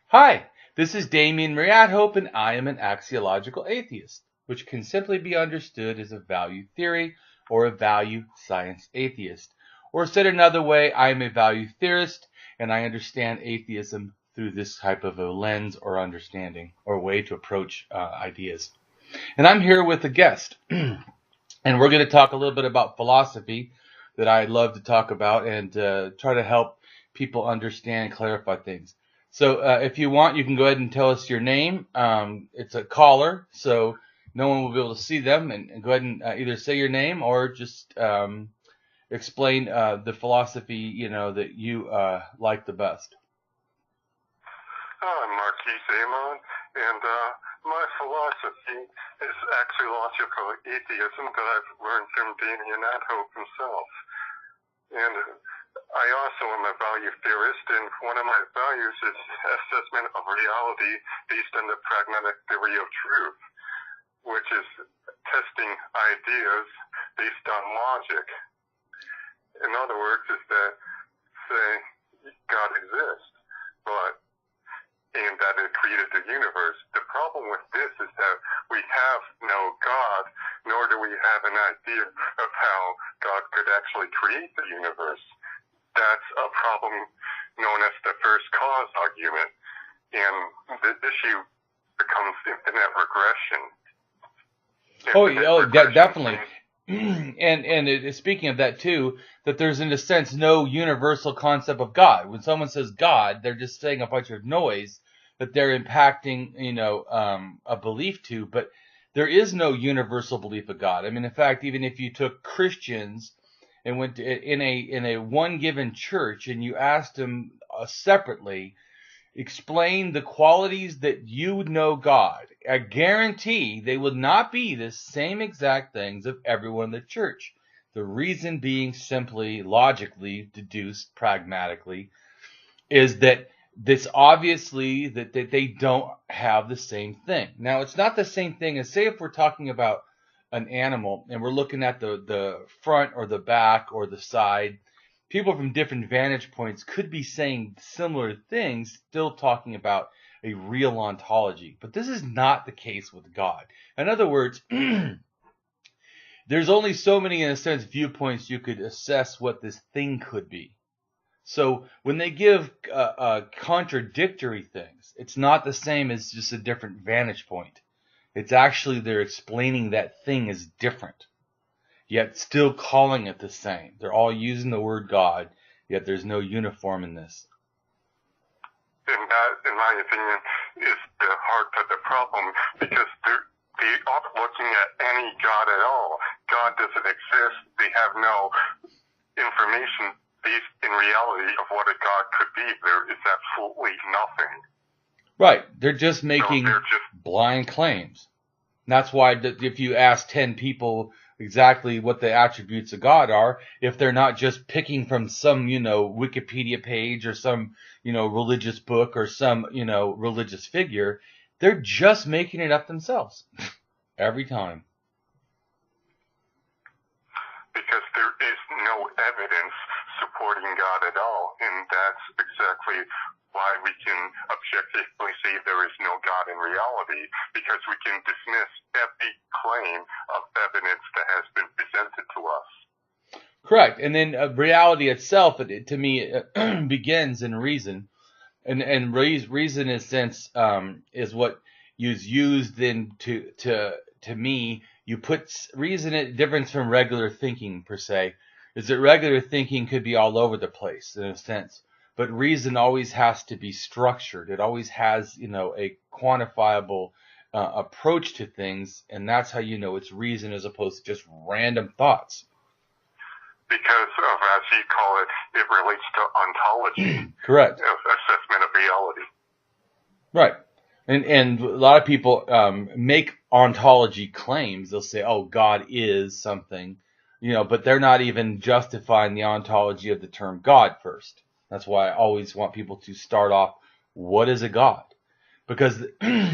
Hi, this is Damien from AtHope, and I am an axiological atheist, which can simply be understood as a value theory or a value science atheist. Or said another way, I am a value theorist, and I understand atheism through this type of a lens or understanding or way to approach ideas. And I'm here with a guest, and we're going to talk a little bit about philosophy that I love to talk about and try to help people understand and clarify things. So if you want, you can go ahead and tell us your name. It's a caller, so no one will be able to see them. And go ahead and either say your name or just explain the philosophy, that you like the best. I'm Marquis, Amon, and my philosophy is Axiological Atheism that I've learned from Damien AtHope himself. And I also am a value theorist, and one of my values is assessment of reality based on the pragmatic theory of truth, which is testing ideas based on logic. In other words, is that, say, God exists, and that it created the universe. The problem with this is that we have no God, nor do we have an idea of how God could actually create the universe. That's a problem known as the first cause argument, and the issue becomes infinite regression. Definitely. And speaking of that too, that there's in a sense no universal concept of God. When someone says God, they're just saying a bunch of noise that they're impacting, a belief to, but there is no universal belief of God. I mean, in fact, even if you took Christians and went to, in a one given church and you asked them separately, explain the qualities that you know God, I guarantee they would not be the same exact things of everyone in the church. The reason being simply logically deduced pragmatically is that this obviously that they don't have the same thing. Now, it's not the same thing as, say, if we're talking about an animal and we're looking at the front or the back or the side. People from different vantage points could be saying similar things, still talking about a real ontology. But this is not the case with God. In other words, there's only so many, in a sense, viewpoints you could assess what this thing could be. So when they give contradictory things, it's not the same as just a different vantage point. It's actually they're explaining that thing is different, yet still calling it the same. They're all using the word God, yet there's no uniform in this. And that, in my opinion, is the heart of the problem, because they aren't looking at any God at all. God doesn't exist. They have no information based in reality of what a God could be. There is absolutely nothing. Right. They're just making blind claims. And that's why if you ask 10 people exactly what the attributes of God are, if they're not just picking from some, Wikipedia page or some, religious book or some, religious figure, they're just making it up themselves every time. Because there is no evidence supporting God at all, and that's exactly why we can objectively say there is no God in reality, because we can dismiss every claim of evidence that has been presented to us. Correct. And then reality itself, to me, begins in reason. And reason, in a sense, is what is used then to me. You put reason at difference from regular thinking, per se, is that regular thinking could be all over the place, in a sense. But reason always has to be structured. It always has, a quantifiable approach to things, and that's how you know it's reason as opposed to just random thoughts. Because of, as you call it, it relates to ontology. Correct. Assessment of reality. Right. And a lot of people make ontology claims. They'll say, oh, God is something, but they're not even justifying the ontology of the term God first. That's why I always want people to start off, what is a God? Because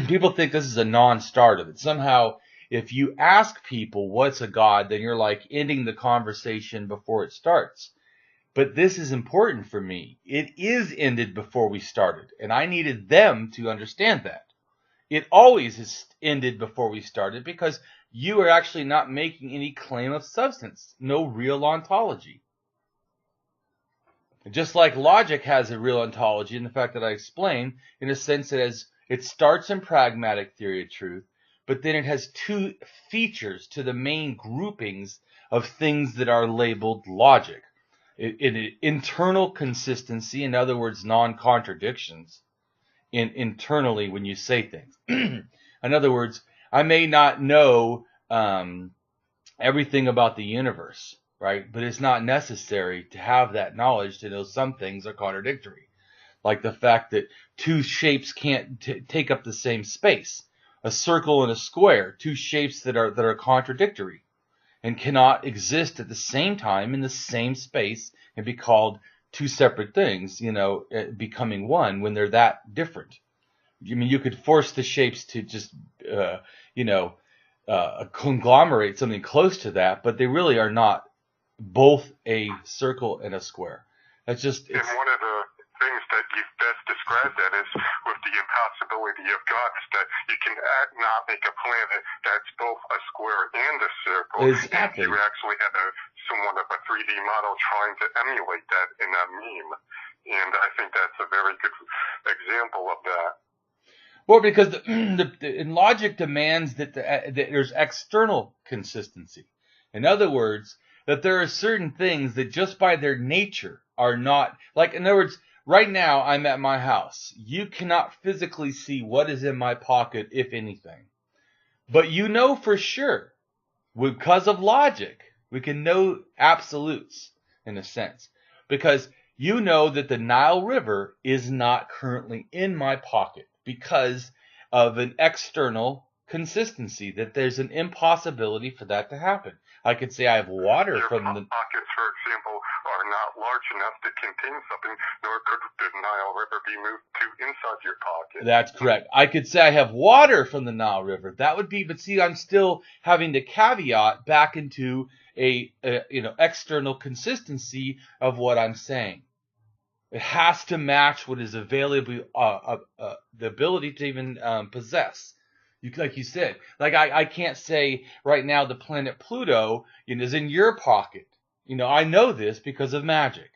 people think this is a non-starter. That somehow, if you ask people what's a God, then you're like ending the conversation before it starts. But this is important for me. It is ended before we started, and I needed them to understand that. It always is ended before we started because you are actually not making any claim of substance, no real ontology. Just like logic has a real ontology in the fact that I explained, in a sense that it starts in pragmatic theory of truth, but then it has two features to the main groupings of things that are labeled logic. Internal consistency, in other words, non-contradictions, internally when you say things. In other words, I may not know everything about the universe, right? But it's not necessary to have that knowledge to know some things are contradictory. Like the fact that two shapes can't take up the same space. A circle and a square, two shapes that are contradictory and cannot exist at the same time in the same space and be called two separate things, becoming one when they're that different. I mean, you could force the shapes to just, conglomerate something close to that, but they really are not both a circle and a square. That's just... And one of the things that you've best described that is with the impossibility of God is that you can not make a planet that's both a square and a circle. Exactly. And you actually have somewhat of a 3D model trying to emulate that in a meme. And I think that's a very good example of that. Well, because logic demands that there's external consistency. In other words, that there are certain things that just by their nature are not, like, in other words, right now I'm at my house. You cannot physically see what is in my pocket, if anything. But you know for sure, because of logic, we can know absolutes in a sense. Because you know that the Nile River is not currently in my pocket because of an external consistency, that there's an impossibility for that to happen. I could say I have water from the... pockets, for example, are not large enough to contain something, nor could the Nile River be moved to inside your pocket. That's correct. I could say I have water from the Nile River. That would be, but see, I'm still having to caveat back into a external consistency of what I'm saying. It has to match what is available, the ability to even possess. Like you said, like I can't say right now the planet Pluto is in your pocket. I know this because of magic.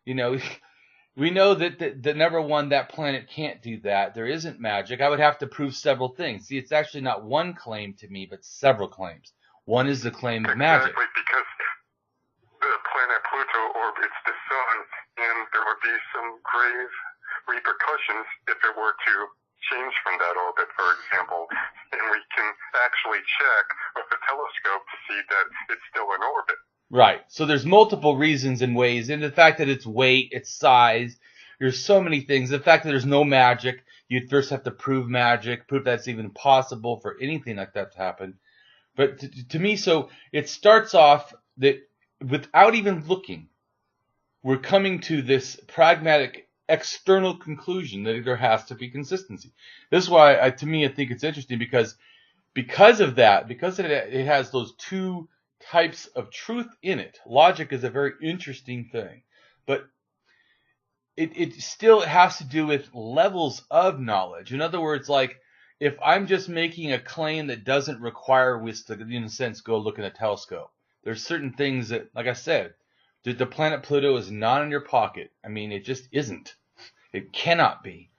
We know that the number one, that planet can't do that. There isn't magic. I would have to prove several things. See, it's actually not one claim to me, but several claims. One is the claim of magic. Exactly, because the planet Pluto orbits the sun, and there would be some grave repercussions if it were to change from that orbit, for example. And we can actually check with a telescope to see that it's still in orbit. Right. So there's multiple reasons and ways. And the fact that its weight, its size, there's so many things. The fact that there's no magic, you'd first have to prove magic, prove that's even possible for anything like that to happen. But to me, so it starts off that without even looking, we're coming to this pragmatic external conclusion that there has to be consistency. This is why, to me, I think it's interesting because of that, because it has those two types of truth in it. Logic is a very interesting thing, but it still has to do with levels of knowledge. In other words, like if I'm just making a claim that doesn't require us to, in a sense, go look in a telescope, there's certain things that, like I said, the planet Pluto is not in your pocket. I mean, it just isn't. It cannot be.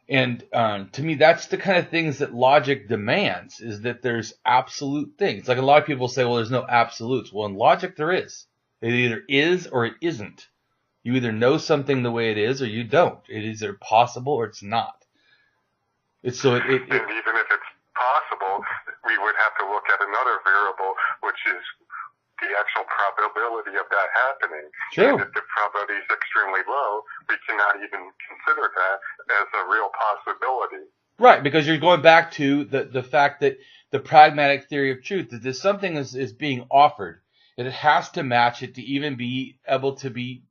And to me, that's the kind of things that logic demands, is that there's absolute things. Like a lot of people say, well, there's no absolutes. Well, in logic, there is. It either is or it isn't. You either know something the way it is or you don't. It is either possible or it's not. And even if it's possible, we would have to look at another variable, which is the actual probability of that happening. True. And if the probability is extremely low, we cannot even consider that as a real possibility. Right, because you're going back to the fact that the pragmatic theory of truth, that there's something is being offered, that it has to match it to even be able to be,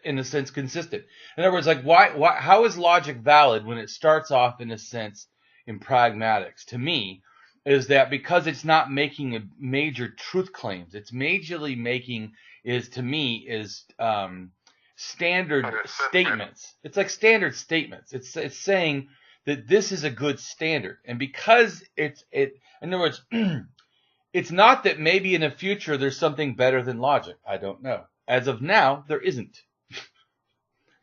in a sense, consistent. In other words, like how is logic valid when it starts off, in a sense, in pragmatics? To me, is that because it's not making major truth claims, it's majorly making is to me is standard statements. It's like standard statements. It's saying that this is a good standard, and because in other words, it's not that maybe in the future there's something better than logic. I don't know. As of now, there isn't.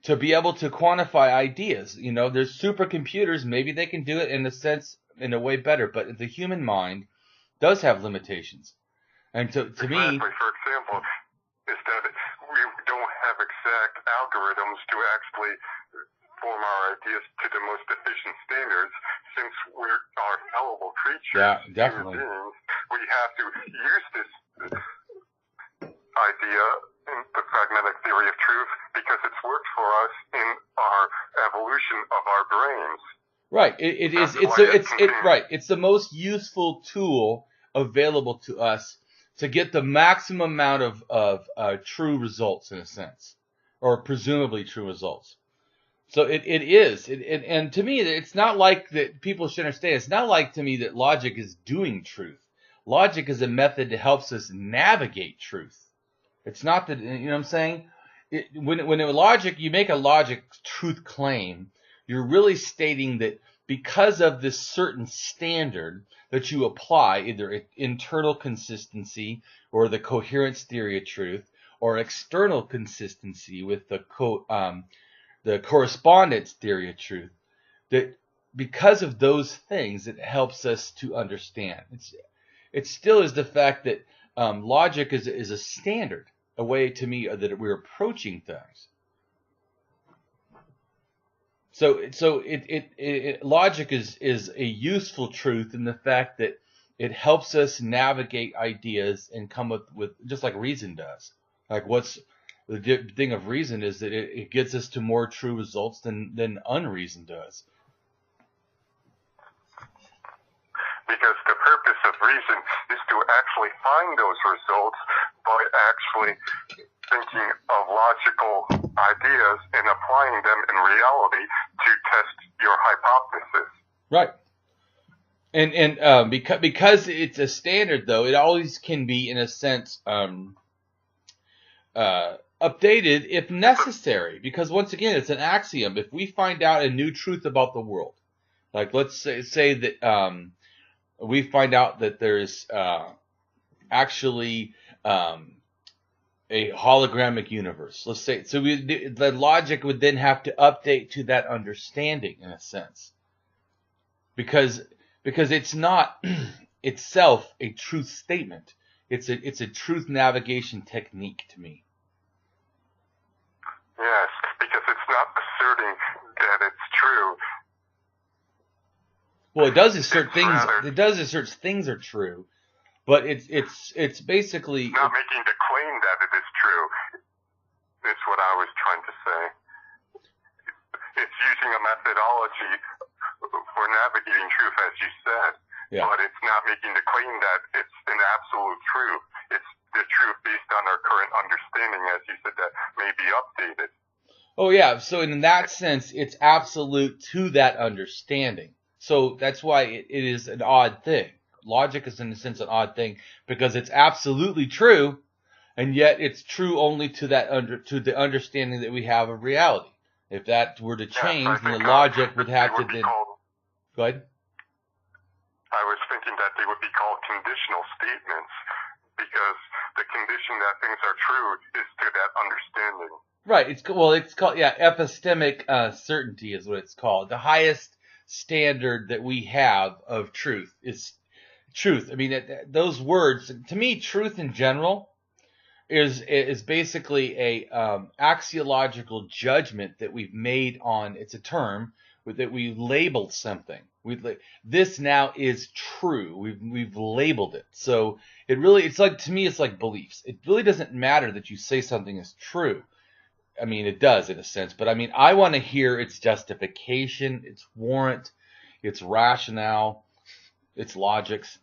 To be able to quantify ideas, there's supercomputers. Maybe they can do it in a way better, but the human mind does have limitations. And to me, for example, is that we don't have exact algorithms to actually form our ideas to the most efficient standards. Since we are fallible creatures, yeah, definitely, human beings, we have to use this idea in the pragmatic theory of truth because it's worked for us in our evolution of our brains. Right. It's the most useful tool available to us to get the maximum amount of true results, in a sense, or presumably true results. So it is. And to me, it's not like that. People should understand. It's not like to me that logic is doing truth. Logic is a method that helps us navigate truth. It's not that, you know what I'm saying? When logic, you make a logic truth claim, you're really stating that because of this certain standard that you apply, either internal consistency or the coherence theory of truth, or external consistency with the correspondence theory of truth, that because of those things, it helps us to understand. It still is the fact that logic is a standard, a way to me that we're approaching things. So logic is a useful truth in the fact that it helps us navigate ideas and come up with, just like reason does. Like what's the thing of reason is that it gets us to more true results than unreason does. Because the purpose of reason is to actually find those results by actually thinking of logical ideas and applying them in reality to test your hypothesis. Right. And because it's a standard, though, it always can be, in a sense, updated if necessary. Because once again, it's an axiom. If we find out a new truth about the world, like let's say that we find out that there's actually a hologramic universe. Let's say so. The logic would then have to update to that understanding, in a sense, because it's not itself a truth statement. It's a truth navigation technique to me. Yes, because it's not asserting that it's true. Well, it does assert things. It does assert things are true, but it's basically not making the claim that it is true. That's what I was trying to say. It's using a methodology for navigating truth, as you said, but it's not making the claim that it's an absolute truth. It's the truth based on our current understanding, as you said, that may be updated. Oh yeah, so in that sense, it's absolute to that understanding. So that's why it is an odd thing. Logic is, in a sense, an odd thing because it's absolutely true, and yet it's true only to the understanding that we have of reality. If that were to change, then the logic would have to then. Go ahead. I was thinking that they would be called conditional statements because the condition that things are true is to that understanding. Right. It's called epistemic certainty is what it's called. The highest standard that we have of truth is truth. I mean, those words, to me, truth in general is basically a axiological judgment that we've made on. It's a term that we labeled something. This now is true. We've labeled it. So it's like, to me, it's like beliefs. It really doesn't matter that you say something is true. I mean, it does in a sense, but I mean, I want to hear its justification, its warrant, its rationale, its logics.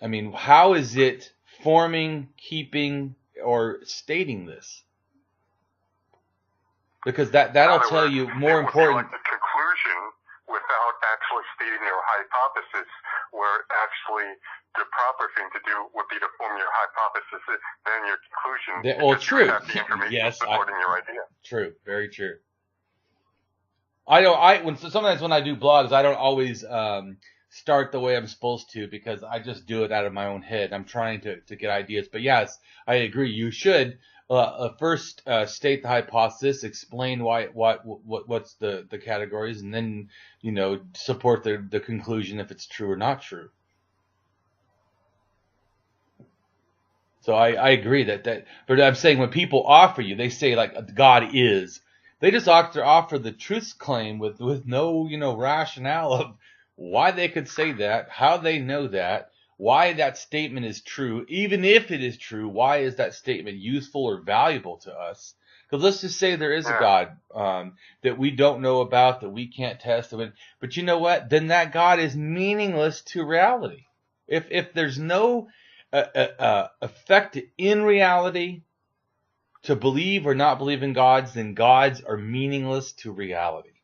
I mean, how is it forming, keeping, or stating this? Because that'll tell you more important. Like the conclusion without actually stating your hypothesis where actually the proper thing to do would be to form your hypothesis, then your conclusion. Well, true. You have the information Yes, supporting your idea. True, very true. Sometimes when I do blogs, I don't always start the way I'm supposed to, because I just do it out of my own head. I'm trying to get ideas. But yes, I agree. You should first state the hypothesis, explain what's the categories, and then support the conclusion if it's true or not true. So I agree that but I'm saying when people offer you, they say like God is, they just offer the truth claim with no rationale of why they could say that, how they know that, why that statement is true. Even if it is true, why is that statement useful or valuable to us? Because let's just say there is a God that we don't know about, that we can't test. But you know what? Then that God is meaningless to reality. If there's no effect in reality to believe or not believe in gods, then gods are meaningless to reality.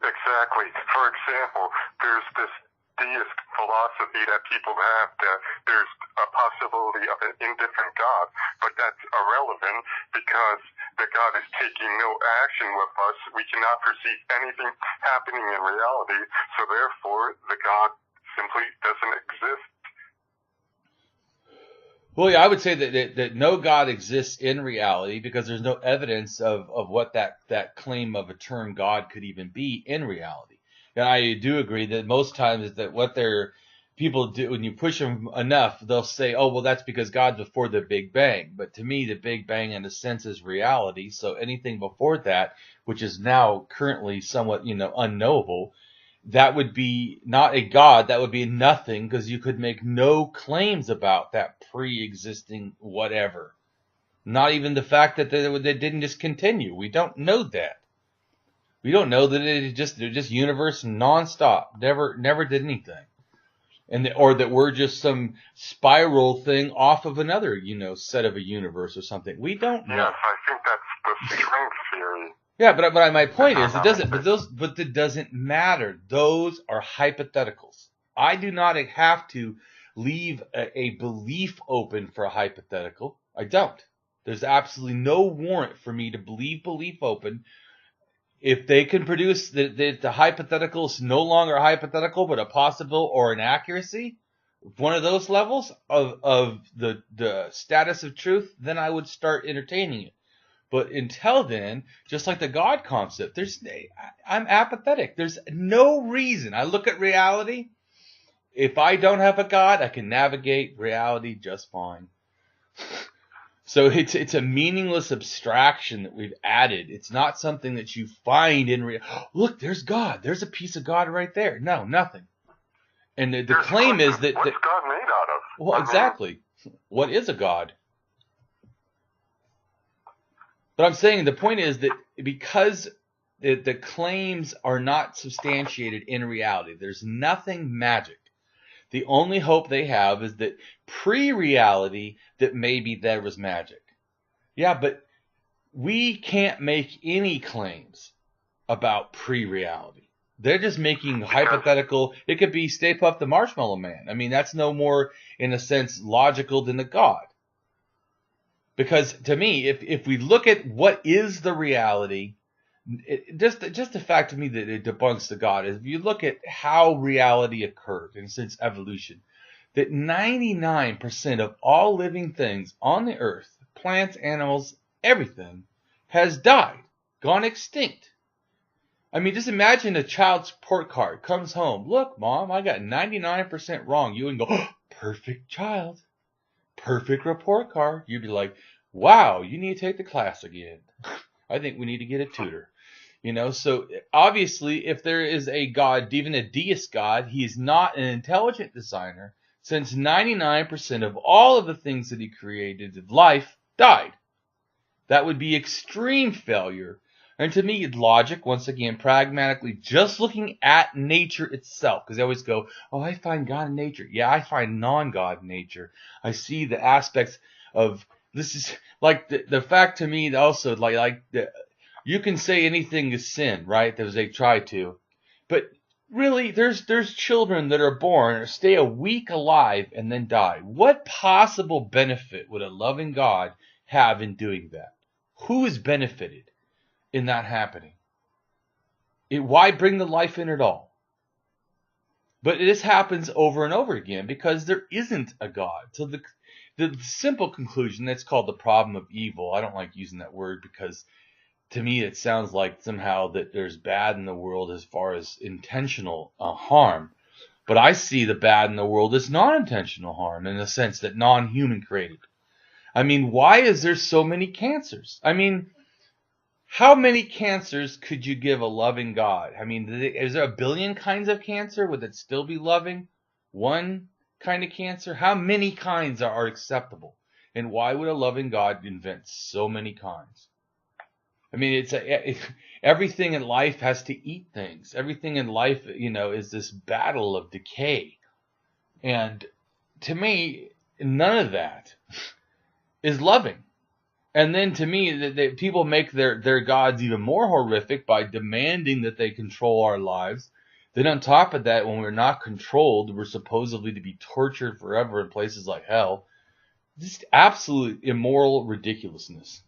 Exactly. For example, there's this deist philosophy that people have that there's a possibility of an indifferent God, but that's irrelevant because the God is taking no action with us. We cannot perceive anything happening in reality, so therefore the God simply doesn't exist. Well, yeah, I would say that no God exists in reality because there's no evidence of what that claim of a term God could even be in reality. And I do agree that most times that what people do, when you push them enough, they'll say, oh, well, that's because God's before the Big Bang. But to me, the Big Bang in a sense is reality. So anything before that, which is now currently somewhat, unknowable, that would be not a God, that would be nothing, because you could make no claims about that pre-existing whatever. Not even the fact that they didn't just continue. We don't know that. We don't know that they're just universe nonstop, never did anything, or that we're just some spiral thing off of another, set of a universe or something. We don't know. Yes, I think that's the string theory. Yeah, but my point is, it doesn't matter. Those are hypotheticals. I do not have to leave a belief open for a hypothetical. I don't. There's absolutely no warrant for me to leave belief open. If they can produce the hypothetical is no longer a hypothetical, but a possible or an accuracy, one of those levels of the status of truth, then I would start entertaining it. But until then, just like the God concept, I'm apathetic. There's no reason. I look at reality. If I don't have a God, I can navigate reality just fine. So it's a meaningless abstraction that we've added. It's not something that you find in reality. Look, there's God. There's a piece of God right there. No, nothing. And the claim is that... What's God made out of? Well, exactly. What is a God? But I'm saying the point is that because the claims are not substantiated in reality, there's nothing magic. The only hope they have is that pre-reality, that maybe there was magic. Yeah, but we can't make any claims about pre-reality. They're just making hypothetical. It could be Stay Puft the Marshmallow Man. I mean, that's no more, in a sense, logical than a God. Because to me, if we look at what is the reality, just the fact to me that it debunks the God is if you look at how reality occurred, and since evolution, that 99% of all living things on the earth, plants, animals, everything, has died, gone extinct. I mean, just imagine a child's report card comes home. Look, Mom, I got 99% wrong. You would go, oh, perfect child. Perfect report card. You'd be like, wow, you need to take the class again. I think we need to get a tutor. So obviously if there is a God, even a deist God, he is not an intelligent designer, since 99% of all of the things that he created in life died. That would be extreme failure. And to me, logic, once again, pragmatically, just looking at nature itself, because they always go, oh, I find God in nature. Yeah, I find non-God in nature. I see the aspects of, this is like the fact to me also, like you can say anything is sin, right? As they try to. But Really, there's children that are born or stay a week alive and then die. What possible benefit would a loving God have in doing that? Who is benefited in that happening? Why bring the life in at all? But this happens over and over again because there isn't a God. So the simple conclusion, that's called the problem of evil. I don't like using that word because to me it sounds like somehow that there's bad in the world as far as intentional harm. But I see the bad in the world as non-intentional harm in the sense that non-human created. I mean, why is there so many cancers? I mean, how many cancers could you give a loving God? I mean, is there a billion kinds of cancer? Would it still be loving? One kind of cancer? How many kinds are acceptable? And why would a loving God invent so many kinds? I mean, everything in life has to eat things. Everything in life, is this battle of decay. And to me, none of that is loving. And then to me, people make their gods even more horrific by demanding that they control our lives. Then on top of that, when we're not controlled, we're supposedly to be tortured forever in places like hell. Just absolute immoral ridiculousness.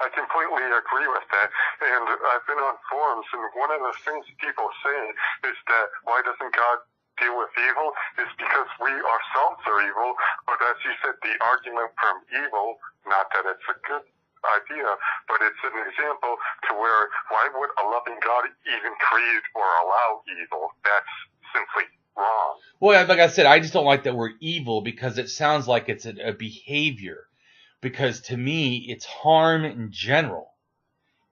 I completely agree with that. And I've been on forums, and one of the things people say is that why doesn't God deal with evil is because we ourselves are evil. But as you said, the argument from evil, not that it's a good idea, but it's an example to where why would a loving God even create or allow evil? That's simply wrong. Well, like I said, I just don't like that word evil because it sounds like it's a behavior. Because to me, it's harm in general.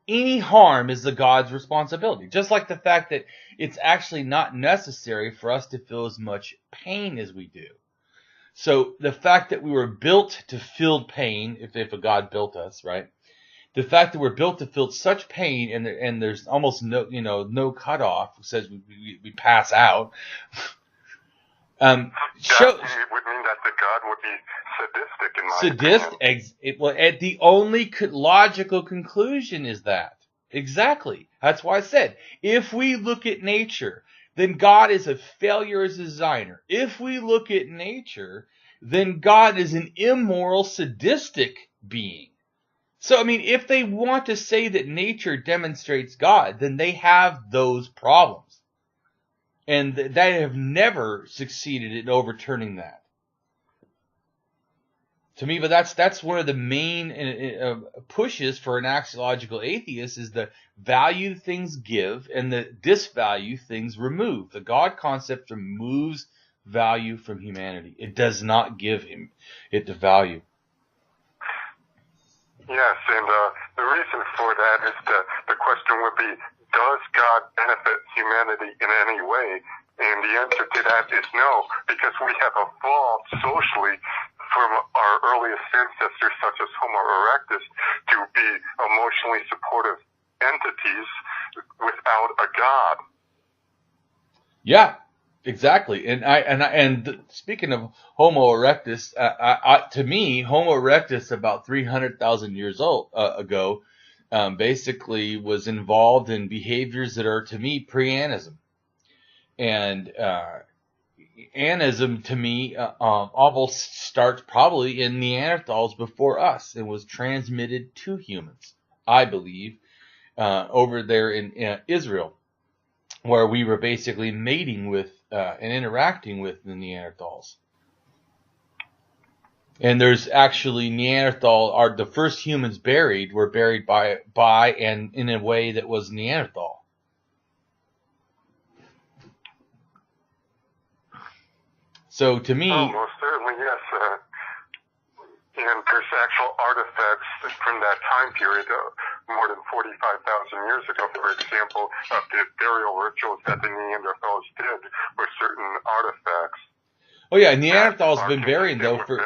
Any harm is the God's responsibility. Just like the fact that it's actually not necessary for us to feel as much pain as we do. So the fact that we were built to feel pain, if a God built us, right? The fact that we're built to feel such pain and there's almost no cutoff, says we pass out. That would mean that the God would be sadistic in my opinion. The only logical conclusion is that. Exactly. That's why I said, if we look at nature, then God is a failure as a designer. If we look at nature, then God is an immoral, sadistic being. So, I mean, if they want to say that nature demonstrates God, then they have those problems. And they have never succeeded in overturning that. To me, but that's one of the main pushes for an axiological atheist is the value things give and the disvalue things remove. The God concept removes value from humanity. It does not give him it the value. Yes, and the reason for that is the question would be, does God benefit humanity in any way? And the answer to that is no, because we have evolved socially from our earliest ancestors, such as Homo erectus, to be emotionally supportive entities without a God. Yeah, exactly. And speaking of Homo erectus, to me, Homo erectus about 300,000 years ago, basically was involved in behaviors that are, to me, pre-anism. And anism, to me, almost starts probably in Neanderthals before us. It was transmitted to humans, I believe, over there in Israel, where we were basically mating with and interacting with the Neanderthals. And there's actually the first humans buried were buried by and in a way that was Neanderthal. So to me... Oh, most certainly, yes. And there's actual artifacts from that time period, more than 45,000 years ago, for example, of the burial rituals that the Neanderthals did were certain artifacts. Oh yeah, Neanderthals have been buried though for...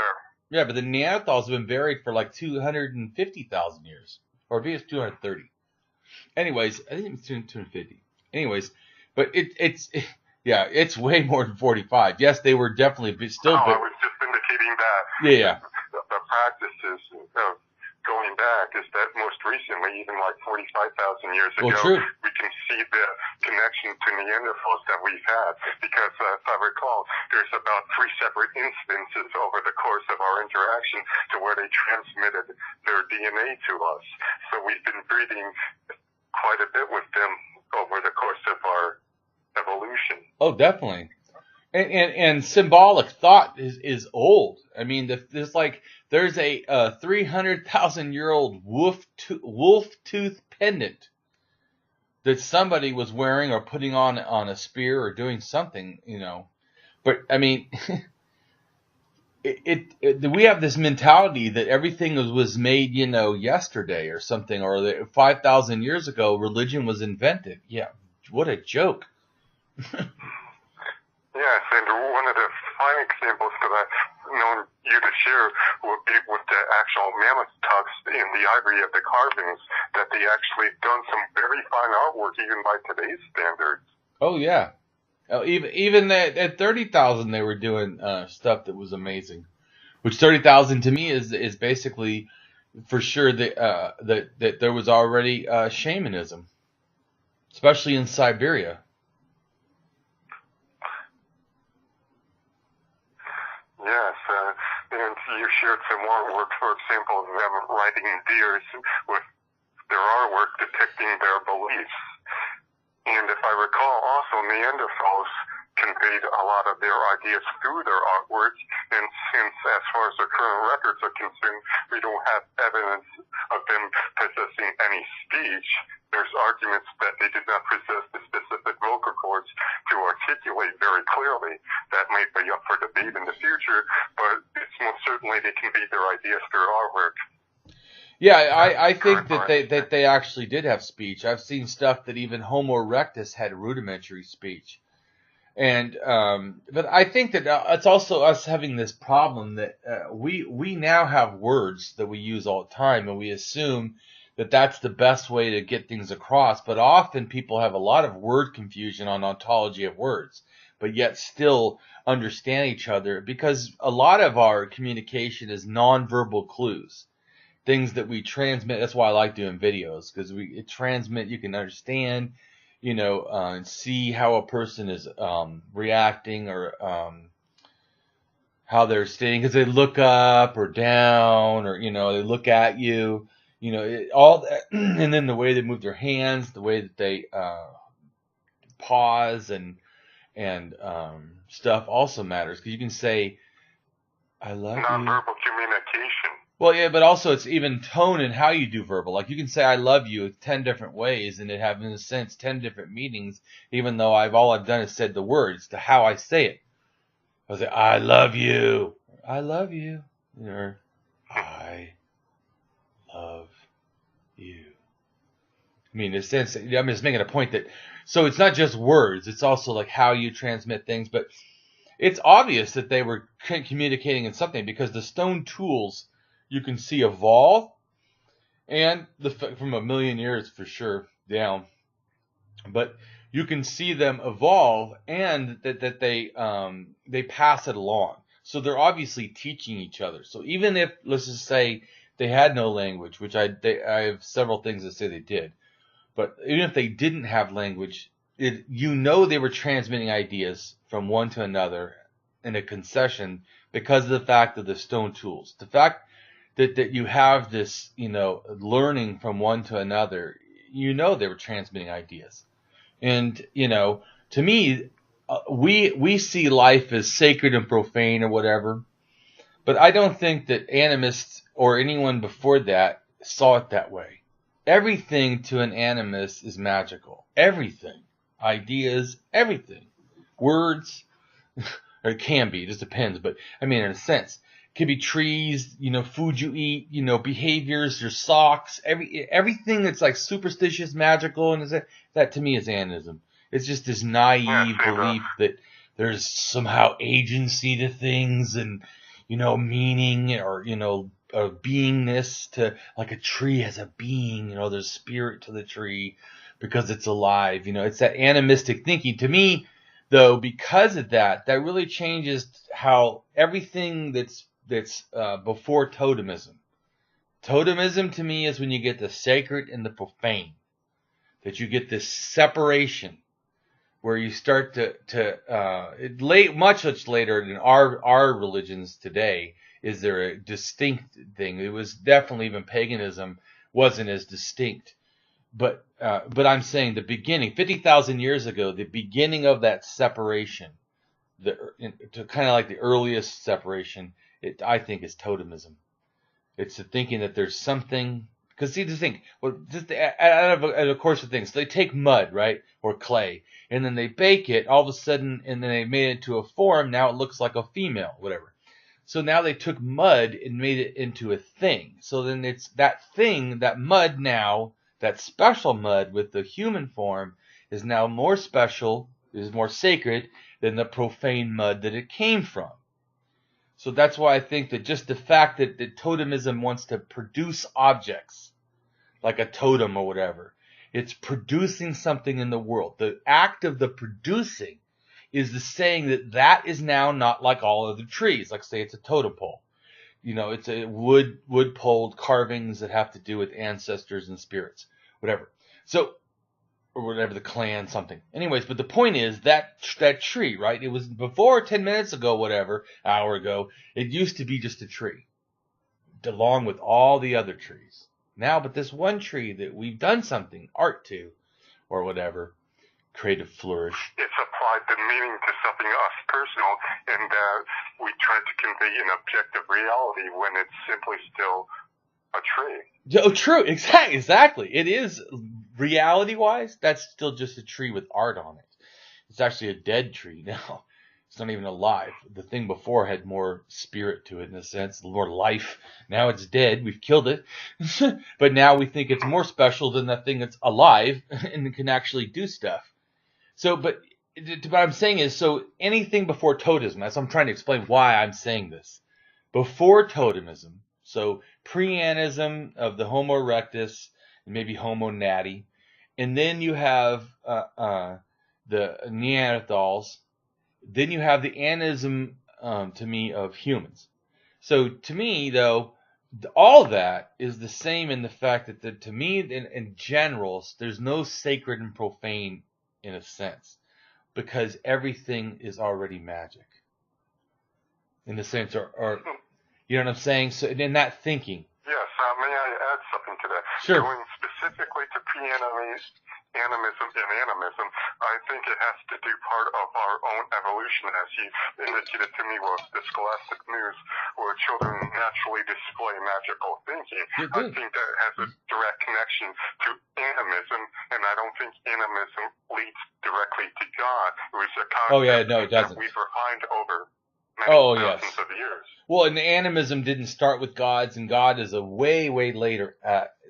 Yeah, but the Neanderthals have been buried for like 250,000 years. Or maybe it's 230. Anyways, I think it's 250. Anyways, but it's way more than 45. Yes, they were definitely still... I was just indicating that. Yeah. The practices of going back is that most recently, even like 45,000 years ago, we can see the connection to Neanderthals that we've had, because as I recall, there's about 3 separate instances over the course of our interaction to where they transmitted their DNA to us. So we've been breeding quite a bit with them over the course of our evolution. Oh, definitely. And symbolic thought is old. I mean, there's a 300,000-year-old wolf tooth pendant that somebody was wearing or putting on a spear or doing something, you know. But I mean, we have this mentality that everything was made, you know, yesterday or something, or that 5,000 years ago religion was invented. Yeah, what a joke. Yes, and one of the fine examples that I've known you to share would be with the actual mammoth tucks in the ivory of the carvings, that they actually done some very fine artwork even by today's standards. Oh, yeah. Even at 30,000 they were doing stuff that was amazing. Which 30,000 to me is basically for sure that there was already shamanism, especially in Siberia. Yes, and you shared some more work, for example, of them riding deers with their artwork depicting their beliefs. And if I recall, also Neanderthals conveyed a lot of their ideas through their artwork, and since, as far as the current records are concerned, we don't have evidence of them possessing any speech, there's arguments that they did not possess the specific vocal cords to articulate very clearly. That might be up for debate in the future, but it's most certainly they conveyed their ideas through artwork. Yeah, I think that they actually did have speech. I've seen stuff that even Homo erectus had rudimentary speech. And but I think that it's also us having this problem that we now have words that we use all the time, and we assume that that's the best way to get things across. But often people have a lot of word confusion on ontology of words, but yet still understand each other, because a lot of our communication is nonverbal clues, things that we transmit. That's why I like doing videos, because it transmit. You can understand, you know, and see how a person is reacting, or how they're staying, because they look up or down, or, you know, they look at you, you know, all that, and then the way they move their hands, the way that they pause and stuff also matters, because you can say, "I love you." Nonverbal communication. Well, yeah, but also it's even tone and how you do verbal. Like, you can say "I love you" 10 different ways, and it have, in a sense, 10 different meanings, even though all I've done is said the words to how I say it. I'll say, "I love you," "I love you," or "I love you." I mean, in a sense, I'm just making a point that, so it's not just words, it's also like how you transmit things. But it's obvious that they were communicating in something, because the stone tools you can see evolve, and from a million years for sure down, but you can see them evolve, and that they pass it along. So they're obviously teaching each other. So even if, let's just say, they had no language, which I have several things that say they did, but even if they didn't have language, you know they were transmitting ideas from one to another in a concession, because of the fact of the stone tools. The fact that you have this, you know, learning from one to another, you know they were transmitting ideas. And, you know, to me, we see life as sacred and profane or whatever, but I don't think that animists or anyone before that saw it that way. Everything to an animist is magical. Everything. Ideas, everything. Words, or it can be, it just depends, but I mean, in a sense, it could be trees, you know, food you eat, you know, behaviors, your socks, everything that's like superstitious, magical, and that to me is animism. It's just this naive belief that there's somehow agency to things, and, you know, meaning, or, you know, a beingness to, like a tree has a being, you know, there's spirit to the tree because it's alive. You know, it's that animistic thinking. To me, though, because of that really changes how everything that's before totemism. Totemism to me is when you get the sacred and the profane. that you get this separation where you start much later in our religions today, is there a distinct thing. It was definitely, even paganism wasn't as distinct. But I'm saying the beginning, 50,000 years ago, the beginning of that separation, kind of like the earliest separation, I think is totemism. It's the thinking that there's something. Because see, the thing, well, just out of a course of things, they take mud, right, or clay, and then they bake it all of a sudden, and then they made it into a form. Now it looks like a female, whatever. So now they took mud and made it into a thing. So then it's that thing, that mud now, that special mud with the human form, is now more special, is more sacred than the profane mud that it came from. So that's why I think that just the fact that totemism wants to produce objects, like a totem or whatever, it's producing something in the world. The act of the producing is the saying that is now not like all other trees. Like, say it's a totem pole. It's a wood pole carvings that have to do with ancestors and spirits, whatever. So, or whatever, the clan, something. Anyways, but the point is that tree, right? It was before 10 minutes ago, whatever, hour ago, it used to be just a tree, along with all the other trees. Now, but this one tree that we've done something, art to, or whatever, creative flourish. It's applied the meaning to something us personal, and we try to convey an objective reality when it's simply still a tree. Oh, true. Exactly. It is, reality-wise, that's still just a tree with art on it. It's actually a dead tree now. It's not even alive. The thing before had more spirit to it, in a sense, more life. Now it's dead. We've killed it. But now we think it's more special than that thing that's alive and can actually do stuff. So, but what I'm saying is, so anything before totemism, as I'm trying to explain why I'm saying this, before totemism, so pre-anism of the Homo erectus, maybe Homo nati, and then you have the Neanderthals, then you have the anism, to me, of humans. So to me, though, all that is the same in the fact that, to me, in general, there's no sacred and profane in a sense, because everything is already magic. In a sense, or you know what I'm saying? So in that thinking. Yes, may I add something to that? Sure. Going specifically to animism and animism, I think it has to do part of our own evolution, as you indicated to me with the scholastic news, where children naturally display magical thinking. I think that has a direct connection to animism, and I don't think animism leads directly to God. It was a concept that we've refined over many thousands of years. Well, and the animism didn't start with gods, and God is a way, way later.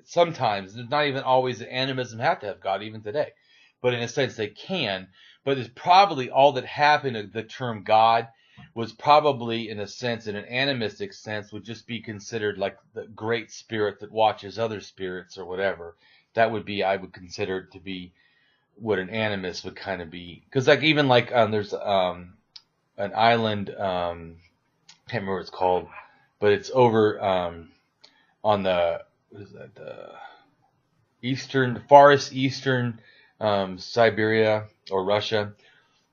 Sometimes, it's not even always that animism have to have God, even today. But in a sense, they can. But it's probably all that happened, the term God, was probably, in a sense, in an animistic sense, would just be considered like the great spirit that watches other spirits or whatever. That would be, I would consider it to be what an animist would kind of be. Because like even like there's an island, can't remember what it's called, but it's over on the, what is that, farthest eastern Siberia or Russia.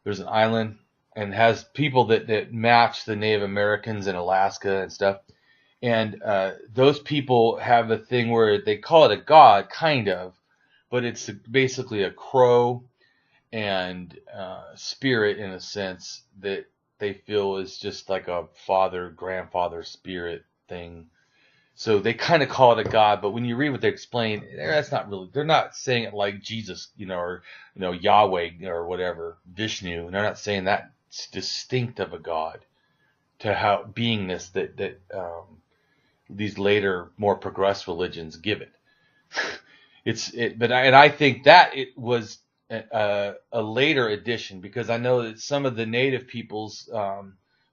There's an island and has people that match the Native Americans in Alaska and stuff. And those people have a thing where they call it a god, kind of, but it's basically a crow and spirit in a sense that they feel is just like a father, grandfather spirit thing. So they kind of call it a god, but when you read what they explain, that's not really, they're not saying it like Jesus, or, Yahweh or whatever, Vishnu. They're not saying that's distinct of a god to how beingness that these later, more progressed religions give it. But I think that it was a later addition, because I know that some of the native peoples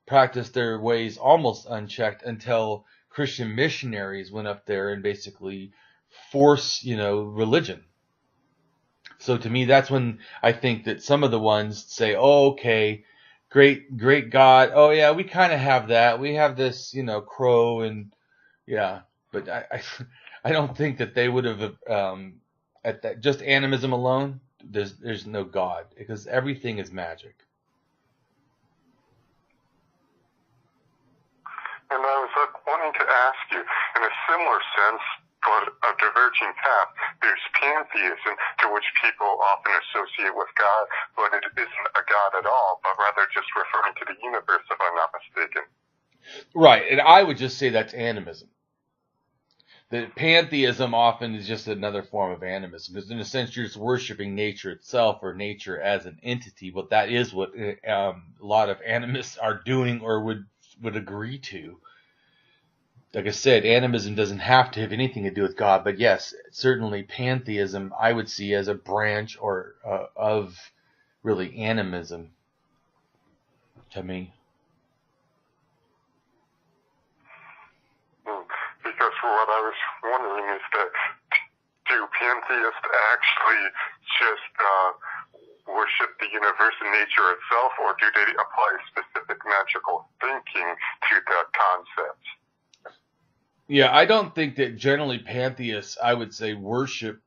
practiced their ways almost unchecked until Christian missionaries went up there and basically forced, religion. So to me, that's when I think that some of the ones say, oh, okay, great God. Oh yeah, we kind of have that. We have this, crow and yeah, but I don't think that they would have at that, just animism alone, there's no God, because everything is magic. And I was wanting to ask you, in a similar sense, but a diverging path, there's pantheism, to which people often associate with God, but it isn't a God at all, but rather just referring to the universe, if I'm not mistaken. Right, and I would just say that's animism. That pantheism often is just another form of animism, because in a sense you're just worshiping nature itself or nature as an entity. But that is what a lot of animists are doing or would agree to. Like I said, animism doesn't have to have anything to do with God, but yes, certainly pantheism I would see as a branch or of really animism to me. Because what I was wondering is that do pantheists actually just worship the universe and nature itself, or do they apply specific magical thinking to the concept? Yeah, I don't think that generally pantheists, I would say, worship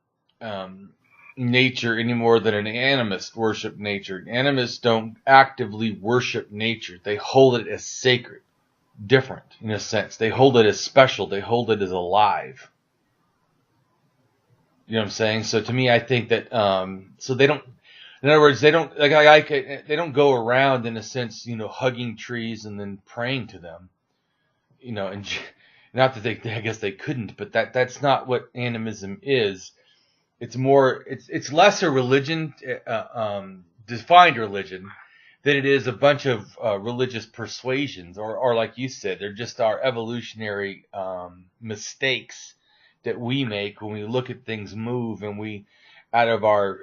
nature any more than an animist worship nature. Animists don't actively worship nature. They hold it as sacred, different in a sense. They hold it as special. They hold it as alive. You know what I'm saying? So to me, I think that so they don't. In other words, they don't they don't go around in a sense, hugging trees and then praying to them. And not that I guess they couldn't, but that's not what animism is. It's more, it's less a religion, defined religion, than it is a bunch of religious persuasions, or like you said, they're just our evolutionary mistakes that we make when we look at things move, and we, out of our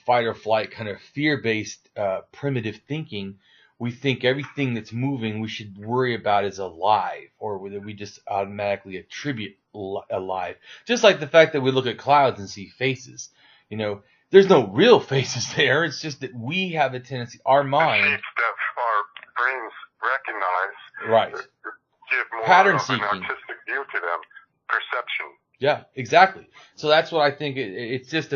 fight or flight kind of fear-based primitive thinking, we think everything that's moving we should worry about is alive, or whether we just automatically attribute alive. Just like the fact that we look at clouds and see faces. There's no real faces there. It's just that we have a tendency, our mind, shapes that our brains recognize, right, give more pattern of seeking, an artistic view to them, perception. Yeah, exactly. So that's what I think. It's just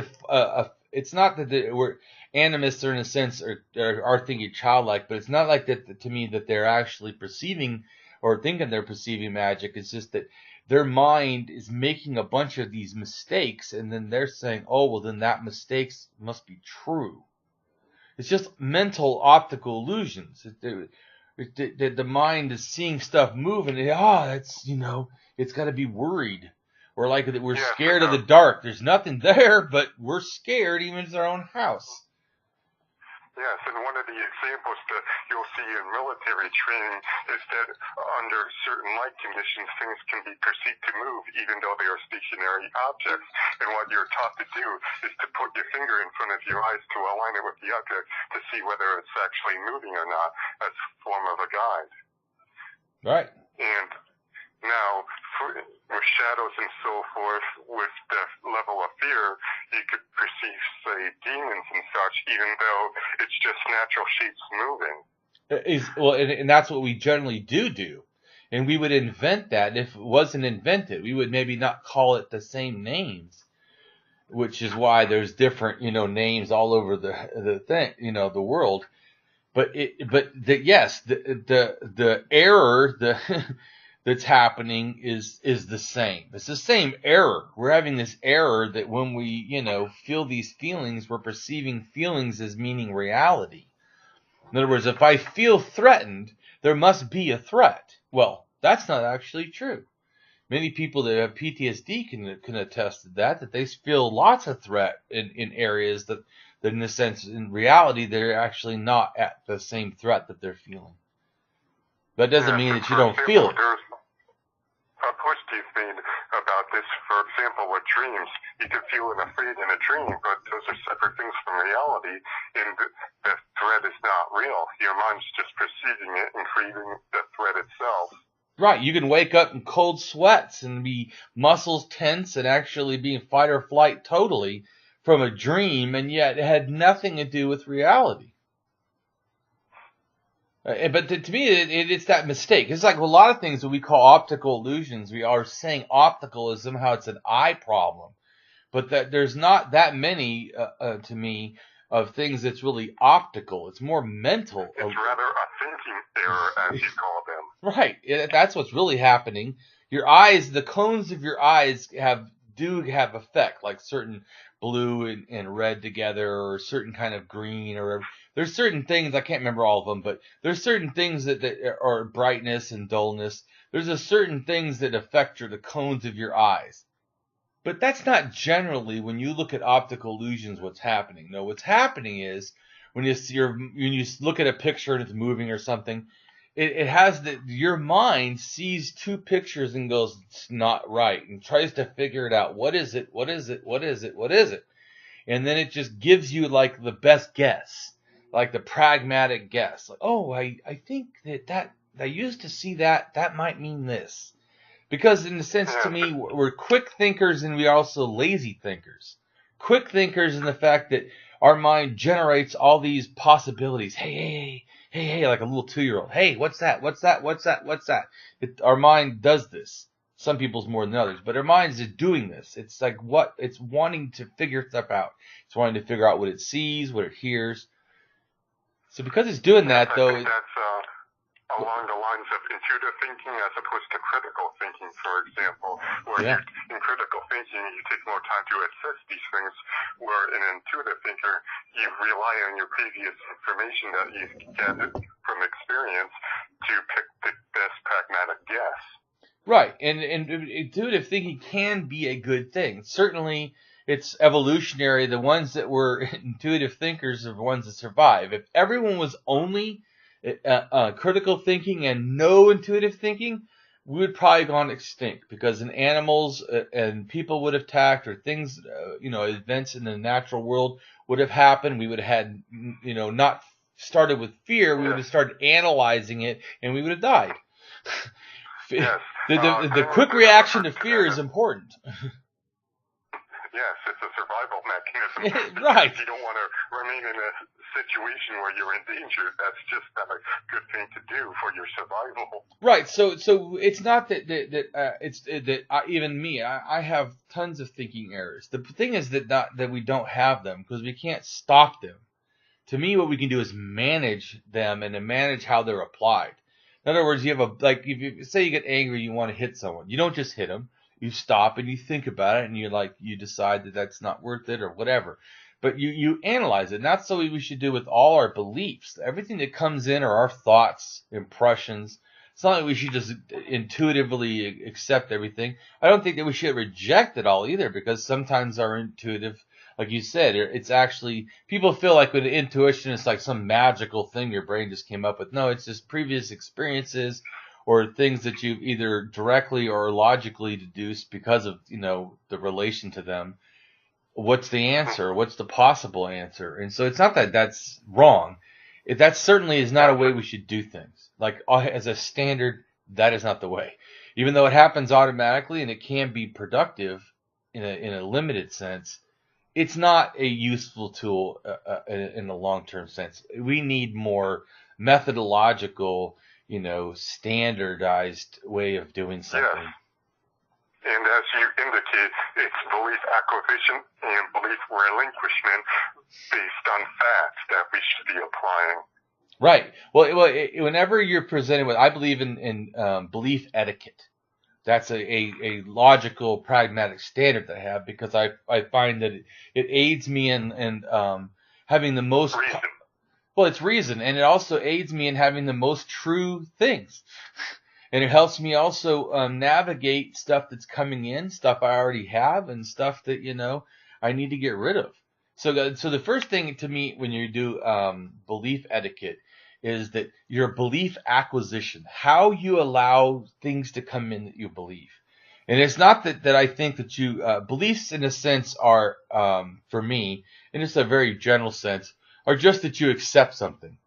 it's not that we're animists are in a sense are thinking childlike, but it's not like that to me that they're actually perceiving or thinking they're perceiving magic. It's just that their mind is making a bunch of these mistakes, and then they're saying, oh, well, then that mistakes must be true. It's just mental optical illusions. The mind is seeing stuff move, and that's, it's got to be worried. Or like that we're scared of the dark. There's nothing there, but we're scared even if it's our own house. Yes, and one of the examples that you'll see in military training is that under certain light conditions, things can be perceived to move even though they are stationary objects. And what you're taught to do is to put your finger in front of your eyes to align it with the object to see whether it's actually moving or not as a form of a guide. Right. And now, with shadows and so forth, with the level of fear, you could perceive, say, demons and such, even though it's just natural shapes moving. And that's what we generally do. And we would invent that if it wasn't invented. We would maybe not call it the same names, which is why there's different, names all over the thing, the world. But the error, that's happening is the same. It's the same error. We're having this error that when we, feel these feelings, we're perceiving feelings as meaning reality. In other words, if I feel threatened, there must be a threat. Well, that's not actually true. Many people that have PTSD can attest to that they feel lots of threat in areas that in a sense, in reality, they're actually not at the same threat that they're feeling. That doesn't mean that you don't feel it. A post you've made about this, for example, with dreams. You can feel afraid in a dream, but those are separate things from reality, and the threat is not real. Your mind's just perceiving it and creating the threat itself. Right, you can wake up in cold sweats and be muscles tense and actually be in fight or flight totally from a dream, and yet it had nothing to do with reality. But to me, it's that mistake. It's like a lot of things that we call optical illusions. We are saying optical is somehow it's an eye problem. but that there's not that many to me of things that's really optical. It's more mental. It's rather a thinking error, as you call them. Right. That's what's really happening. Your eyes, the cones of your eyes do have effect, like certain blue and red together, or certain kind of green, or whatever. There's certain things, I can't remember all of them, but there's certain things that are brightness and dullness. There's a certain things that affect the cones of your eyes. But that's not generally, when you look at optical illusions, what's happening. No, what's happening is when you look at a picture and it's moving or something, it has your mind sees two pictures and goes, it's not right, and tries to figure it out. What is it? What is it? What is it? What is it? And then it just gives you like the best guess, like the pragmatic guess. Like, oh, I think that I used to see that might mean this. Because in a sense, to me, we're quick thinkers and we're also lazy thinkers. Quick thinkers in the fact that our mind generates all these possibilities. Hey, like a little 2-year-old. Hey, what's that? What's that? What's that? What's that? Our mind does this. Some people's more than others, but our mind is doing this. It's like it's wanting to figure stuff out. It's wanting to figure out what it sees, what it hears. So because it's doing that, though... along the lines of intuitive thinking as opposed to critical thinking, for example, where in critical thinking you take more time to assess these things, where in an intuitive thinker you rely on your previous information that you've gathered from experience to pick the best pragmatic guess. Right, and intuitive thinking can be a good thing. Certainly, it's evolutionary. The ones that were intuitive thinkers are the ones that survive. If everyone was only critical thinking and no intuitive thinking, we would probably gone extinct, because in animals and people would have attacked, or things, events in the natural world would have happened. We would have had, not started with fear. We would have started analyzing it, and we would have died. Yes. The quick reaction to fear is important. Yes, it's a survival mechanism. Right. If you don't want to remain in a situation where you're in danger, that's just not a good thing to do for your survival. Right. So it's not that even me, I have tons of thinking errors. The thing is that we don't have them because we can't stop them. To me, what we can do is manage them and manage how they're applied. In other words, if you say you get angry, you want to hit someone, you don't just hit them. You stop and you think about it, and you decide that that's not worth it or whatever. But you analyze it. And that's the way we should do with all our beliefs. Everything that comes in are our thoughts, impressions. It's not like we should just intuitively accept everything. I don't think that we should reject it all either, because sometimes our intuitive, like you said, it's actually, people feel like with intuition, it's like some magical thing your brain just came up with. No, it's just previous experiences, or things that you've either directly or logically deduced because of, the relation to them. What's the answer? What's the possible answer? And so it's not that that's wrong. That certainly is not a way we should do things. Like, as a standard, that is not the way. Even though it happens automatically and it can be productive in a limited sense, it's not a useful tool in the long-term sense. We need more methodological, standardized way of doing something. Yes. And as you indicate, it's belief acquisition and belief relinquishment based on facts that we should be applying. Right. Well, whenever you're presented with, I believe in belief etiquette. That's a logical, pragmatic standard that I have, because I find that it aids me in having the most... Reason. Well, it's reason, and it also aids me in having the most true things. And it helps me also navigate stuff that's coming in, stuff I already have, and stuff that, I need to get rid of. So the first thing to me when you do belief etiquette is that your belief acquisition, how you allow things to come in that you believe. And it's not that I think that you, beliefs in a sense are, for me, in just a very general sense, are just that you accept something.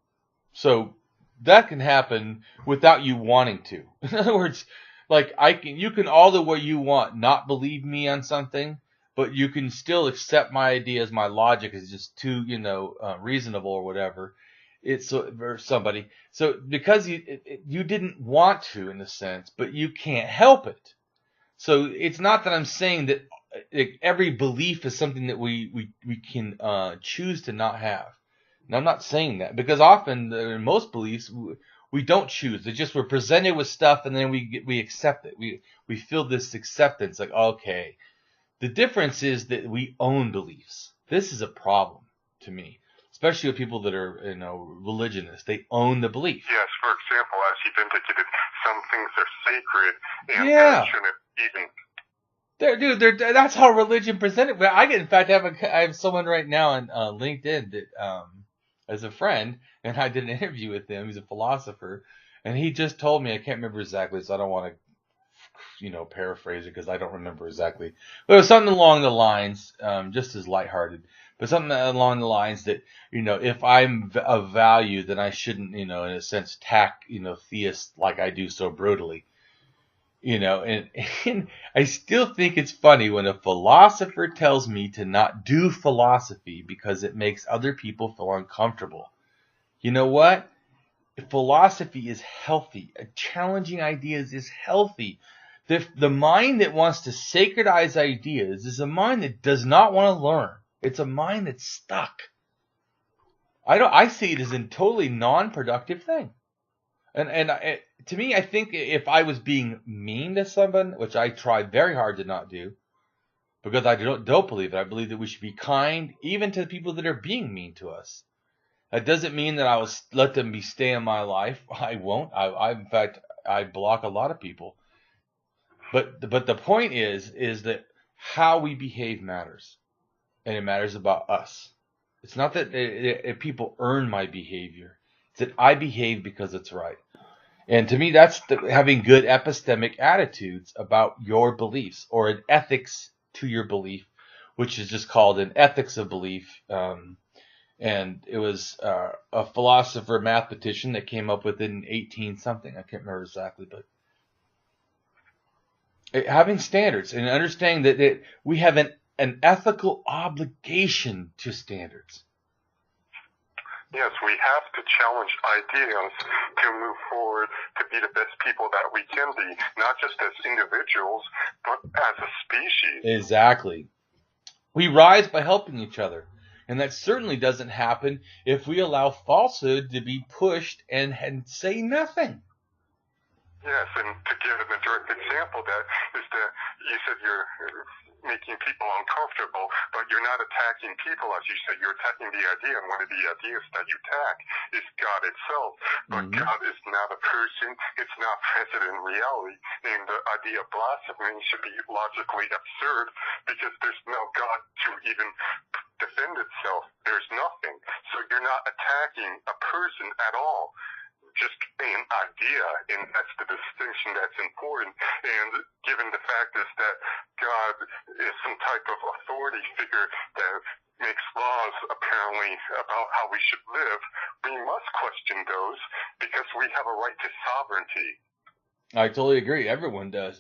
So that can happen without you wanting to. In other words, like you can all the way you want not believe me on something, but you can still accept my ideas, my logic is just too, reasonable or whatever. It's for somebody. So because you didn't want to in a sense, but you can't help it. So it's not that I'm saying that every belief is something that we can choose to not have. And I'm not saying that, because often in most beliefs we don't choose. It's just we're presented with stuff and then we accept it. We feel this acceptance, like, okay. The difference is that we own beliefs. This is a problem to me, especially with people that are, religionists. They own the belief. Yes, for example, as you've indicated, some things are sacred and shouldn't even. That's how religion presented. In fact, I have someone right now on LinkedIn that, as a friend, and I did an interview with him. He's a philosopher, and he just told me, I can't remember exactly, so I don't want to, paraphrase it because I don't remember exactly. But it was something along the lines, just as lighthearted, but something along the lines that, if I'm of value, then I shouldn't, in a sense, attack, theists like I do so brutally. And I still think it's funny when a philosopher tells me to not do philosophy because it makes other people feel uncomfortable. You know what? Philosophy is healthy. Challenging ideas is healthy. The mind that wants to sacredize ideas is a mind that does not want to learn. It's a mind that's stuck. I see it as a totally non-productive thing. And to me, I think if I was being mean to someone, which I try very hard to not do, because I don't believe it. I believe that we should be kind even to the people that are being mean to us. That doesn't mean that I will let them stay in my life. I won't. In fact, I block a lot of people. But the point is that how we behave matters, and it matters about us. It's not that people earn my behavior. It's that I behave because it's right. And to me, that's having good epistemic attitudes about your beliefs, or an ethics to your belief, which is just called an ethics of belief. And it was a philosopher, mathematician that came up with it in 18-something. I can't remember exactly, but having standards and understanding that we have an ethical obligation to standards. Yes, we have to challenge ideas to move forward to be the best people that we can be, not just as individuals, but as a species. Exactly. We rise by helping each other. And that certainly doesn't happen if we allow falsehood to be pushed and say nothing. Yes, and to give a direct example, that is that you said you're making people uncomfortable, but you're not attacking people, as you said. You're attacking the idea, and one of the ideas that you attack is God itself. But God is not a person. It's not present in reality. And the idea of blasphemy should be logically absurd because there's no God to even defend itself. There's nothing. So you're not attacking a person at all. Just an idea, and that's the distinction that's important. And given the fact is that God is some type of authority figure that makes laws apparently about how we should live, we must question those because we have a right to sovereignty. I totally agree. Everyone does.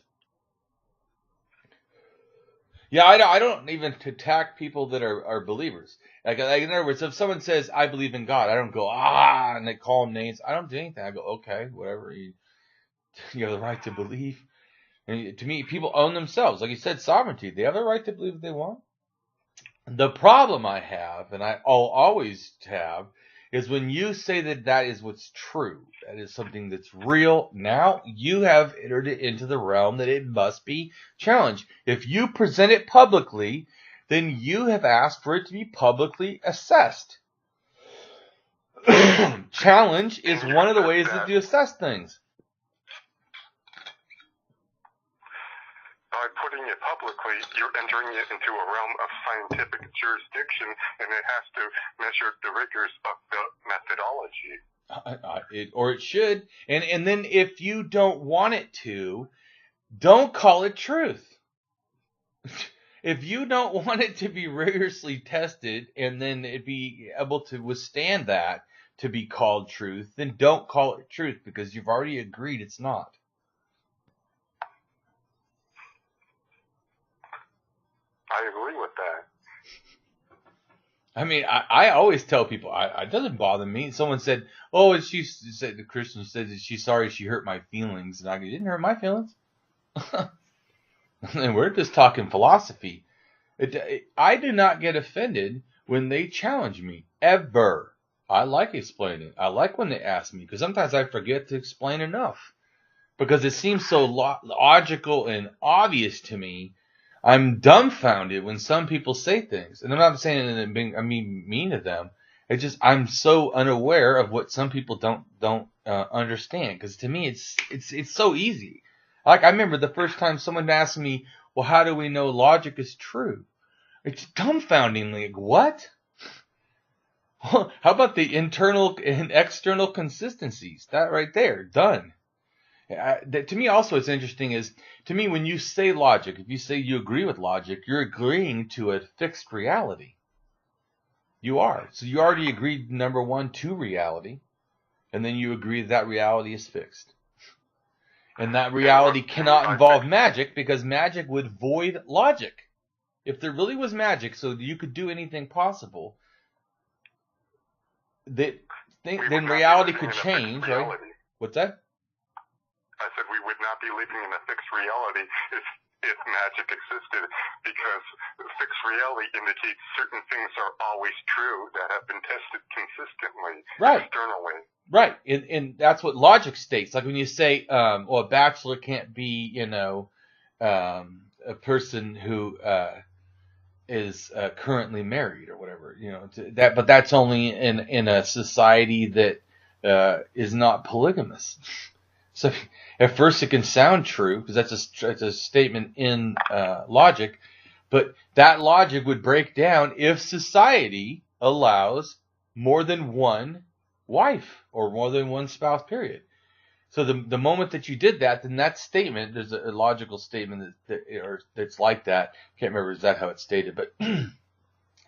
Yeah, I don't even attack people that are believers. Like, in other words, if someone says, I believe in God, I don't go, and they call them names. I don't do anything. I go, okay, whatever. You have the right to believe. And to me, people own themselves. Like you said, sovereignty. They have the right to believe what they want. The problem I have, and I'll always have, is when you say that is what's true. That is something that's real. Now you have entered it into the realm that it must be challenged. If you present it publicly, then you have asked for it to be publicly assessed. Challenge is one of the ways that you assess things. By putting it publicly, you're entering it into a realm of scientific jurisdiction, and it has to measure the rigors of the methodology. Or it should. And then if you don't want it to, don't call it truth. If you don't want it to be rigorously tested and then it be able to withstand that to be called truth, then don't call it truth because you've already agreed it's not. I agree with that. I mean, I always tell people, it doesn't bother me. Someone said, the Christian said that she's sorry she hurt my feelings. And I go, you didn't hurt my feelings. And we're just talking philosophy. I do not get offended when they challenge me, ever. I like explaining. I like when they ask me, because sometimes I forget to explain enough. Because it seems so logical and obvious to me. I'm dumbfounded when some people say things. And I'm not saying that I mean mean to them. It's just I'm so unaware of what some people don't understand. Because to me, it's so easy. Like, I remember the first time someone asked me, well, how do we know logic is true? It's dumbfoundingly, like, what? How about the internal and external consistencies? That right there, done. To me also what's interesting is, to me, when you say logic, if you say you agree with logic, you're agreeing to a fixed reality. You are. So you already agreed, number one, to reality, and then you agree that reality is fixed. And that reality cannot involve magic, because magic would void logic. If there really was magic, so you could do anything possible, then reality could change, right? What's that? I said we would not be living in a fixed reality if magic existed, because fixed reality indicates certain things are always true that have been tested consistently externally. Right, and that's what logic states. Like when you say, well, a bachelor can't be, a person who is currently married or whatever, but that's only in a society that is not polygamous. So at first it can sound true, because it's a statement in logic, but that logic would break down if society allows more than one wife or more than one spouse, period. So the moment that you did that, then that statement, there's a logical statement that's like that. Can't remember exactly how it's stated, but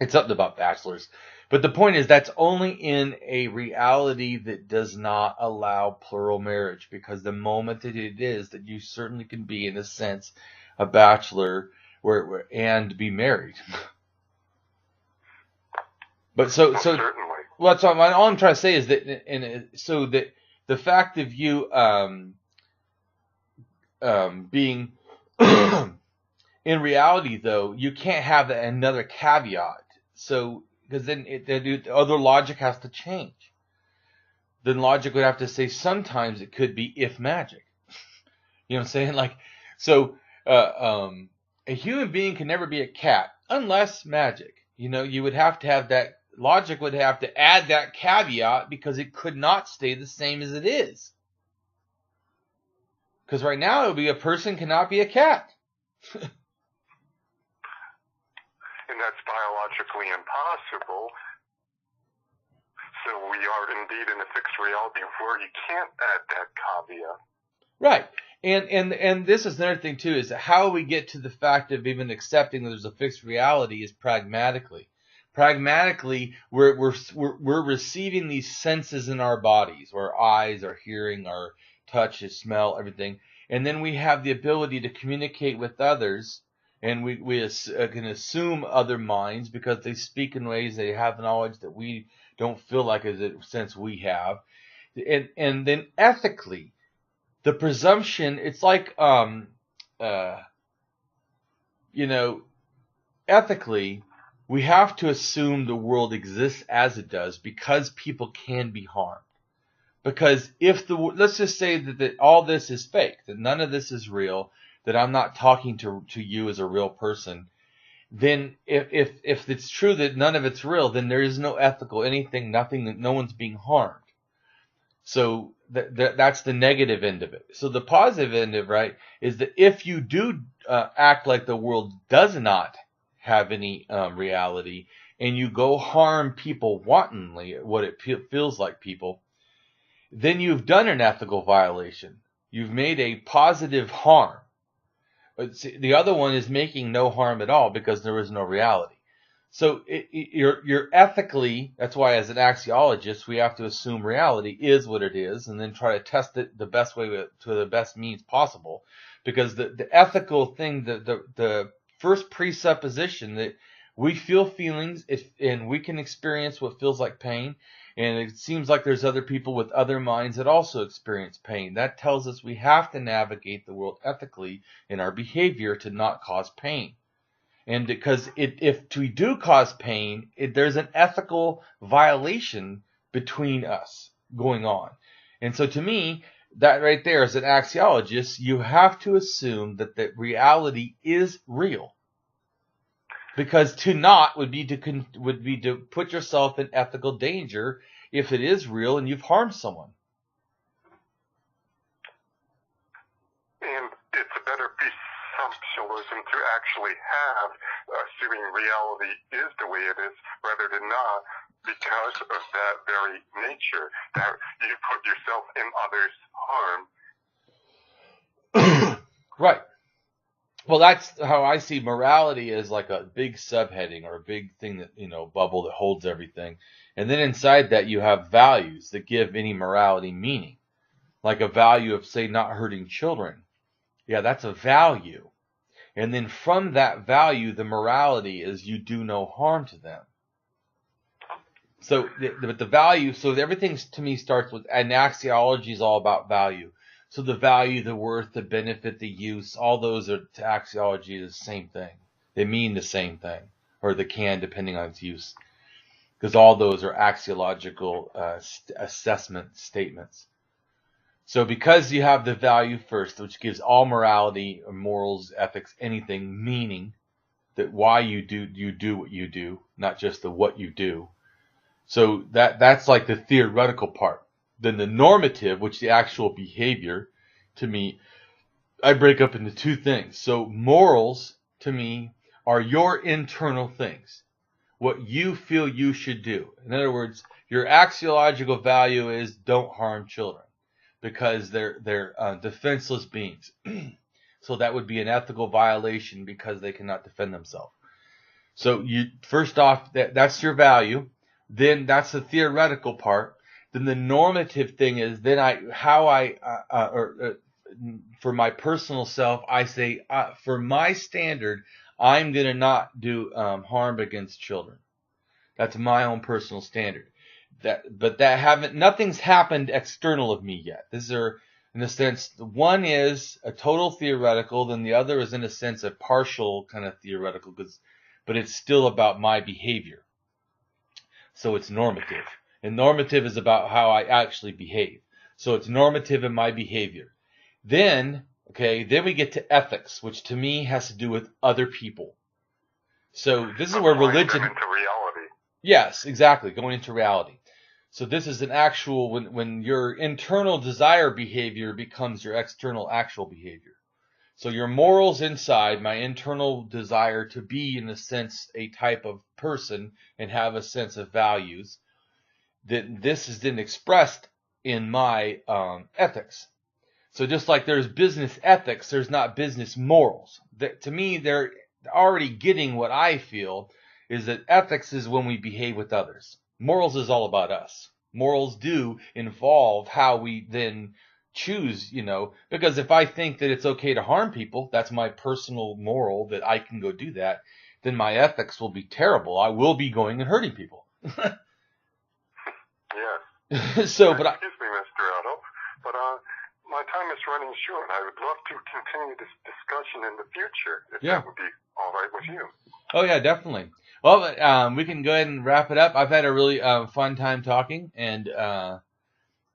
it's something about bachelors. But the point is, that's only in a reality that does not allow plural marriage, because the moment that it is, that you certainly can be, in a sense, a bachelor and be married. But so well, that's all I'm trying to say is that, so that the fact of you being in reality, though, you can't have another caveat. So, because then the other logic has to change. Then logic would have to say sometimes it could be if magic. You know what I'm saying? Like, so a human being can never be a cat unless magic. You would have to have that. Logic would have to add that caveat, because it could not stay the same as it is. Because right now it would be a person cannot be a cat. And that's biologically impossible. So we are indeed in a fixed reality where you can't add that caveat. Right. And this is another thing too, is how we get to the fact of even accepting that there's a fixed reality is pragmatically. Pragmatically, we're receiving these senses in our bodies, our eyes, our hearing, our touch, our smell, everything, and then we have the ability to communicate with others, and we can assume other minds because they speak in ways, they have knowledge that we don't feel like as a sense we have, and then ethically, the presumption, it's like ethically, we have to assume the world exists as it does because people can be harmed. Because let's just say that all this is fake, that none of this is real, that I'm not talking to you as a real person, then if it's true that none of it's real, then there is no ethical anything, nothing, that no one's being harmed. So that's the negative end of it. So the positive end of it, right, is that if you do act like the world does not have any reality, and you go harm people wantonly, what it feels like people, then you've done an ethical violation. You've made a positive harm. But the other one is making no harm at all because there is no reality. So you're ethically, that's why as an axiologist, we have to assume reality is what it is and then try to test it the best way to the best means possible. Because the ethical thing, the first presupposition that we feel feelings and we can experience what feels like pain, and it seems like there's other people with other minds that also experience pain. That tells us we have to navigate the world ethically in our behavior to not cause pain. And because if we do cause pain, there's an ethical violation between us going on. And so to me, that right there, as an axiologist, you have to assume that the reality is real. Because to not would be to put yourself in ethical danger if it is real and you've harmed someone. And it's a better presumptualism to actually have assuming reality is the way it is rather than not, because of that very nature that you put yourself in others' harm. Right. Well, that's how I see morality as like a big subheading or a big thing that, bubble that holds everything. And then inside that you have values that give any morality meaning. Like a value of, say, not hurting children. Yeah, that's a value. And then from that value, the morality is you do no harm to them. So, but the value, so everything to me starts with, and axiology is all about value. So the value, the worth, the benefit, the use, all those are to axiology the same thing. They mean the same thing, or they can depending on its use. Because all those are axiological assessment statements. So because you have the value first, which gives all morality, or morals, ethics, anything meaning, that why you do what you do, not just the what you do. So that's like the theoretical part. Then the normative, which is the actual behavior, to me, I break up into two things. So morals, to me, are your internal things. What you feel you should do. In other words, your axiological value is don't harm children. Because they're defenseless beings. So that would be an ethical violation because they cannot defend themselves. So you first off, that's your value. Then that's the theoretical part. Then the normative thing is then for my personal self, I say for my standard, I'm gonna not do harm against children. That's my own personal standard. Nothing's happened external of me yet. These are, in a sense, one is a total theoretical, then the other is in a sense a partial kind of theoretical, but it's still about my behavior. So it's normative. And normative is about how I actually behave. So it's normative in my behavior. Then we get to ethics, which to me has to do with other people. So this is where religion... into reality. Yes, exactly, going into reality. So this is an actual, when your internal desire behavior becomes your external actual behavior. So your morals inside, my internal desire to be, in a sense, a type of person and have a sense of values, that this is then expressed in my ethics. So just like there's business ethics, there's not business morals. To me, they're already getting what I feel is that ethics is when we behave with others. Morals is all about us. Morals do involve how we then choose, because if I think that it's okay to harm people, that's my personal moral that I can go do that, then my ethics will be terrible. I will be going and hurting people. Yes. Excuse me, Mr. AtHope, but my time is running short. I would love to continue this discussion in the future, if that would be all right with you. Oh, yeah, definitely. Well, we can go ahead and wrap it up. I've had a really fun time talking, and